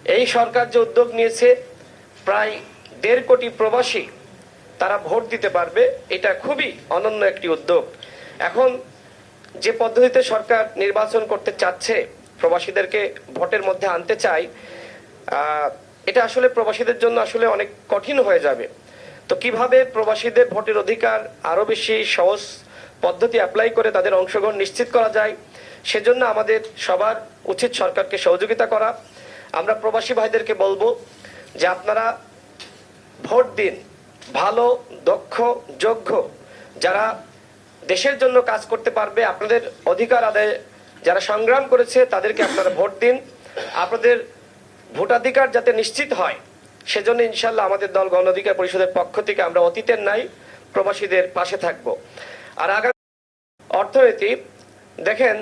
এই সরকার যে উদ্যোগ নিয়েছে, প্রায় 1.5 কোটি প্রবাসী তারা ভোট দিতে পারবে, এটা খুবই অনন্য একটি উদ্যোগ। এখন যে পদ্ধতিতে সরকার নির্বাচন করতে চাচ্ছে, প্রবাসীদেরকে ভোটের মধ্যে আনতে চায়, এটা আসলে প্রবাসীদের জন্য আসলে অনেক কঠিন হয়ে যাবে। তো কিভাবে প্রবাসীদের ভোটের অধিকার আরো বেশি সহজ পদ্ধতি অ্যাপ্লাই করে তাদের অংশগ্রহণ নিশ্চিত করা যায়, সেজন্য আমাদের সবার উচিত সরকারকে সহযোগিতা করা। আমরা প্রবাসী ভাইদেরকে বলবো যে আপনারা ভোট দিন, ভালো, দক্ষ, যোগ্য যারা দেশের জন্য কাজ করতে পারবে, আপনাদের অধিকার আদায়ে যারা সংগ্রাম করেছে তাদেরকে আপনারা ভোট দিন। আপনাদের ভোটাধিকার যাতে নিশ্চিত হয়, সেজন্য ইনশাল্লাহ আমাদের দল গণ অধিকার পরিষদের পক্ষ থেকে আমরা অতীতের নাই প্রবাসীদের পাশে থাকব। আর আগামী অর্থনীতি দেখেন,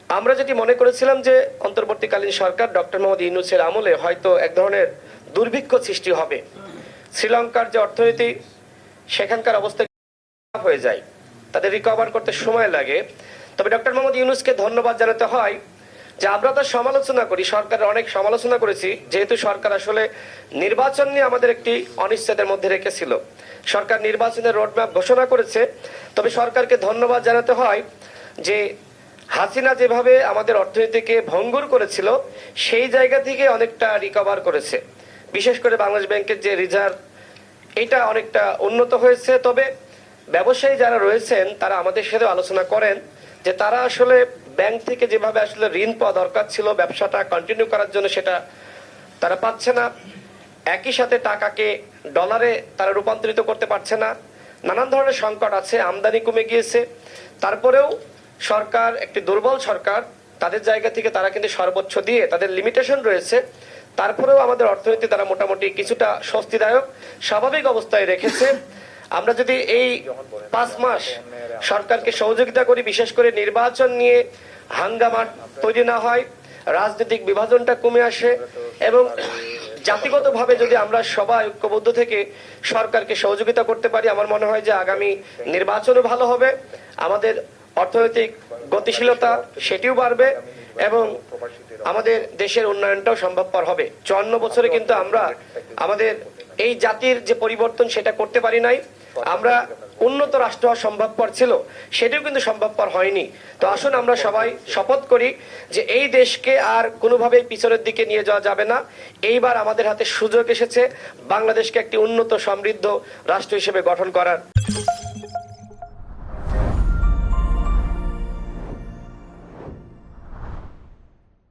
আমরা যেটি মনে করেছিলাম যে অন্তর্বর্তীকালীন সরকার ডক্টর মোহাম্মদ ইউনূসের আমলে হয়তো এক ধরনের দুর্ভিক্ষ সৃষ্টি হবে, শ্রীলঙ্কার যে অর্থনীতি সেখানকার অবস্থা হয়ে যায়, তাদের রিকভার করতে সময় লাগে। তবে ডক্টর মোহাম্মদ ইউনূসকে ধন্যবাদ জানাতে হয় যে আমরা তো সমালোচনা করি, সরকারের অনেক সমালোচনা করেছি, যেহেতু সরকার আসলে নির্বাচন নিয়ে আমাদের একটি অনিশ্চয়তার মধ্যে রেখেছিল। সরকার নির্বাচনের রোডম্যাপ ঘোষণা করেছে, তবে সরকারকে ধন্যবাদ জানাতে হয় যে হাসিনা যেভাবে আমাদের অর্থনীতিকে ভঙ্গুর করেছিল, সেই জায়গা থেকে অনেকটা রিকভার করেছে। বিশেষ করে বাংলাদেশ ব্যাংকের যে রিজার্ভ, এটা অনেকটা উন্নত হয়েছে। তবে ব্যবসায়ী যারা রয়েছেন তারা আমাদের সাথে আলোচনা করেন যে তারা আসলে ব্যাংক থেকে যেভাবে আসলে ঋণ পাওয়া দরকার ছিল ব্যবসাটা কন্টিনিউ করার জন্য, সেটা তারা পাচ্ছে না। একই সাথে টাকাকে ডলারে তারা রূপান্তরিত করতে পারছে না। নানান ধরনের সংকট আছে, আমদানি কমে গিয়েছে। তারপরেও সরকার একটি দুর্বল সরকার, তাদের জায়গা থেকে তারা কিন্তু সর্বোচ্চ দিয়ে, তাদের লিমিটেশন রয়েছে, তারপরেও আমাদের অর্থনীতি তারা মোটামুটি কিছুটা স্বস্তিদায়ক স্বাভাবিক অবস্থায় রেখেছে। আমরা যদি এই 5 মাস সরকারকে সহযোগিতা করি, বিশেষ করে নির্বাচন নিয়ে হাঙ্গামা তৈরি না হয়, রাজনৈতিক বিভাজনটা কমে আসে, এবং জাতিগতভাবে যদি আমরা সবাই ঐক্যবদ্ধ থেকে সরকারকে সহযোগিতা করতে পারি, আমার মনে হয় যে আগামী নির্বাচনও ভালো হবে, আমাদের অর্থনৈতিক গতিশীলতা সেটিও বাড়বে, এবং আমাদের দেশের উন্নয়নটাও সম্ভবপর হবে। 54 বছরে কিন্তু আমরা আমাদের এই জাতির যে পরিবর্তন সেটা করতে পারি নাই। আমরা উন্নত রাষ্ট্র হওয়া সম্ভবপর ছিল, সেটিও কিন্তু সম্ভবপর হয়নি। তো আসুন আমরা সবাই শপথ করি যে এই দেশকে আর কোনোভাবেই পিছনের দিকে নিয়ে যাওয়া যাবে না। এইবার আমাদের হাতে সুযোগ এসেছে বাংলাদেশকে একটি উন্নত সমৃদ্ধ রাষ্ট্র হিসেবে গঠন করার।